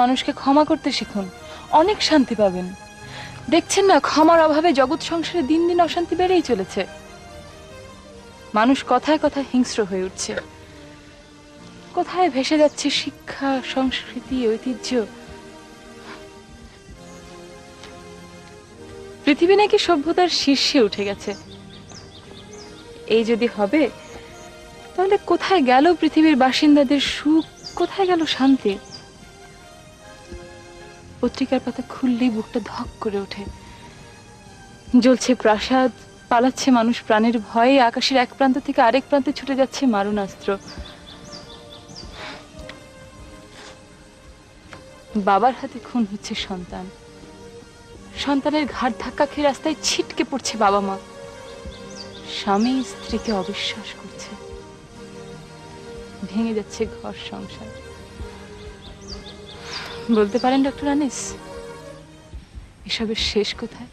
মানুষকে ক্ষমা করতে শিখুন, অনেক শান্তি পাবেন। দেখছেন না, ক্ষমার অভাবে জগৎ সংসারে দিন দিন অশান্তি বেড়েই চলেছে। মানুষ কথায় কথায় হিংস্র হয়ে উঠছে। কোথায় ভেসে যাচ্ছে শিক্ষা, সংস্কৃতি, ঐতিহ্য। পৃথিবী নাকি সভ্যতার শীর্ষে উঠে গেছে। এই যদি হবে, তাহলে কোথায় গেল পৃথিবীর বাসিন্দাদের সুখ, কোথায় গেল শান্তি? পত্রিকার পাতা খুললেই বুকটা ধক করে ওঠে। জ্বলছে প্রাসাদ, পালাচ্ছে মানুষ প্রাণের ভয়ে, আকাশের এক প্রান্ত থেকে আরেক প্রান্তে ছুটে যাচ্ছে মারণাস্ত্র। বাবার হাতে খুন হচ্ছে সন্তান, সন্তানের ঘাড় ধাক্কা খেয়ে রাস্তায় ছিটকে পড়ছে বাবা মা। স্বামী স্ত্রীকে অবিশ্বাস করছে, ভেঙে যাচ্ছে ঘর সংসার। বলতে পারেন ডক্টর আনিস, এসবের শেষ কোথায়?